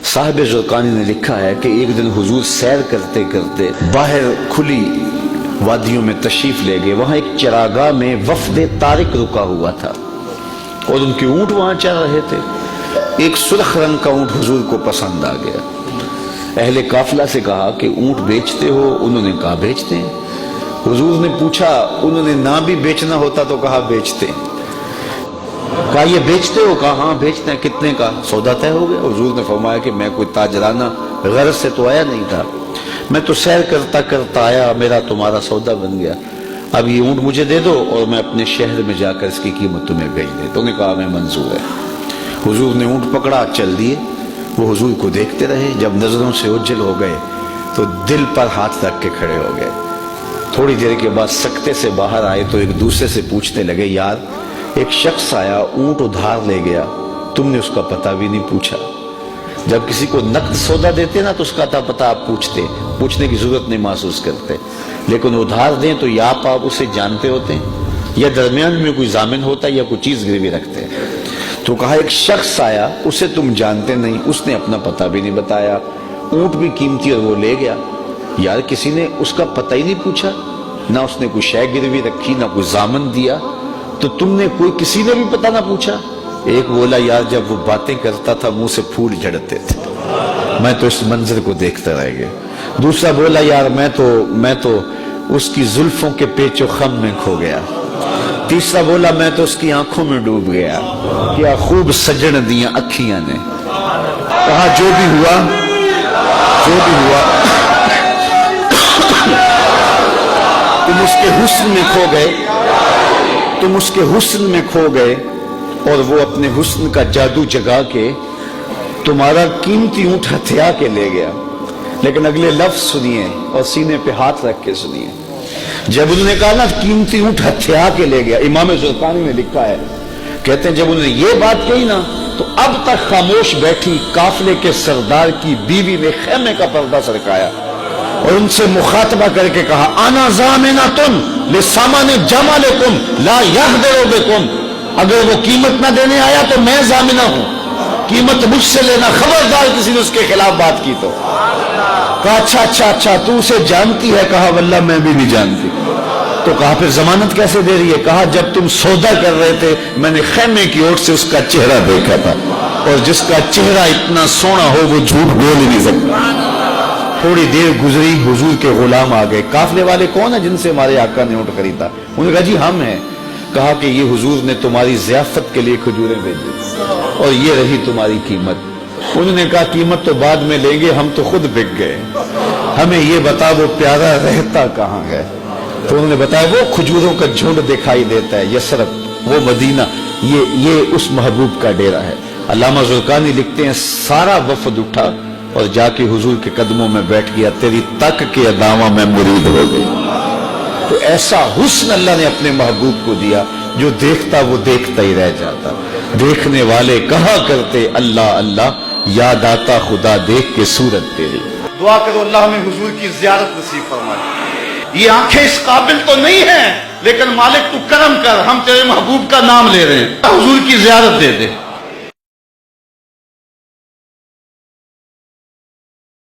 صاحب زرقانی نے لکھا ہے کہ ایک دن حضور سیر کرتے کرتے باہر کھلی وادیوں میں تشریف لے گئے. وہاں ایک چراگاہ میں وفد طارق رکا ہوا تھا اور ان کے اونٹ وہاں چل رہے تھے. ایک سرخ رنگ کا اونٹ حضور کو پسند آ گیا. اہل قافلہ سے کہا کہ اونٹ بیچتے ہو؟ انہوں نے کہا بیچتے ہیں. حضور نے پوچھا انہوں نے نہ بھی بیچنا ہوتا تو کہا بیچتے ہیں. کہا یہ بیچتے ہو؟ کہا ہاں بیچتے ہیں. کتنے کا؟ سودا طے ہو گیا. حضور نے فرمایا کہ میں کوئی تاجرانہ غرض سے تو آیا نہیں تھا, میں تو سیر کرتا کرتا آیا, میرا تمہارا سودا بن گیا. اب یہ اونٹ مجھے دے دو اور میں اپنے شہر میں جا کر اس کی قیمت تمہیں بھیج دے. تو نے کہا میں منظور ہے. حضور نے اونٹ پکڑا, چل دیے. وہ حضور کو دیکھتے رہے. جب نظروں سے اوجھل ہو گئے تو دل پر ہاتھ رکھ کے کھڑے ہو گئے. تھوڑی دیر کے بعد سکتے سے باہر آئے تو ایک دوسرے سے پوچھنے لگے, یار ایک شخص آیا اونٹ ادھار لے گیا, تم نے اس کا پتہ بھی نہیں پوچھا. جب کسی کو نقد سودا دیتے نا تو اس کا پتہ آپ پوچھنے کی ضرورت نہیں محسوس کرتے, لیکن ادھار دیں تو یا آپ اسے جانتے ہوتے ہیں یا درمیان میں کوئی ضامن ہوتا ہے یا کوئی چیز گروی رکھتے ہیں. تو کہا ایک شخص آیا, اسے تم جانتے نہیں, اس نے اپنا پتہ بھی نہیں بتایا, اونٹ بھی قیمتی اور وہ لے گیا. یار کسی نے اس کا پتہ ہی نہیں پوچھا, نہ اس نے کوئی شے گروی رکھی, نہ کوئی ضامن دیا, تو تم نے کسی نے بھی پتہ نہ پوچھا. ایک بولا یار جب وہ باتیں کرتا تھا منہ سے پھول جھڑتے تھے, میں تو اس منظر کو دیکھتا رہ گیا. دوسرا بولا یار میں تو اس کی زلفوں کے پیچ و خم میں کھو گیا. تیسرا بولا میں تو اس کی آنکھوں میں ڈوب گیا, کیا خوب سجن دیاں اکھیاں نے. کہا جو بھی ہوا تم اس کے حسن میں کھو گئے, اور وہ اپنے حسن کا جادو جگا کے تمہارا قیمتی اونٹ ہتھیا کے لے گیا. لیکن اگلے لفظ سنیے اور سینے پہ ہاتھ رکھ کے سنیے. جب انہوں نے کہا نا قیمتی اونٹ ہتھیا کے لے گیا, امام زرقانی نے لکھا ہے, کہتے ہیں جب انہوں نے یہ بات کہی نا تو اب تک خاموش بیٹھی قافلے کے سردار کی بیوی نے خیمے کا پردہ سرکایا اور ان سے مخاطبہ کر کے کہا انا ضامنۃ لسامان جمالکم لا یغدر بکم. اگر وہ قیمت نہ دینے آیا تو میں ضامنہ ہوں, قیمت مجھ سے لینا, خبردار کسی نے اس کے خلاف بات کی تو. کہا اچھا تو اسے جانتی ہے؟ کہا واللہ میں بھی نہیں جانتی. تو کہا پھر ضمانت کیسے دے رہی ہے؟ کہا جب تم سودا کر رہے تھے میں نے خیمے کی اوٹ سے اس کا چہرہ دیکھا تھا, اور جس کا چہرہ اتنا سونا ہو وہ جھوٹ بول ہی نہیں سکتا. تھوڑی دیر گزری, حضور کے غلام آ گئے. قافلے والے کون ہیں جن سے ہمارے آقا نے اونٹ خریدا؟ انہوں نے کہا جی ہم ہیں. کہا کہ یہ حضور نے تمہاری ضیافت کے لیے کھجوریں بھیجی اور یہ رہی تمہاری قیمت. انہوں نے کہا قیمت تو بعد میں لیں گے, ہم تو خود بک گئے, ہمیں یہ بتا وہ پیارا رہتا کہاں ہے. تو انہوں نے بتایا وہ کھجوروں کا جھنڈ دکھائی دیتا ہے, یثرب, وہ مدینہ, یہ اس محبوب کا ڈیرا ہے. علامہ زرقانی لکھتے ہیں سارا وفد اٹھا اور جا کے حضور کے قدموں میں بیٹھ گیا, تیری تک کے ادامہ میں مرید ہو گئی. تو ایسا حسن اللہ نے اپنے محبوب کو دیا جو دیکھتا وہ دیکھتا ہی رہ جاتا. دیکھنے والے کہا کرتے اللہ اللہ, یاد آتا خدا دیکھ کے صورت تیری. دعا کرو اللہ ہمیں حضور کی زیارت نصیب فرمائے. یہ آنکھیں اس قابل تو نہیں ہیں, لیکن مالک تو کرم کر, ہم تیرے محبوب کا نام لے رہے ہیں, حضور کی زیارت دے دے.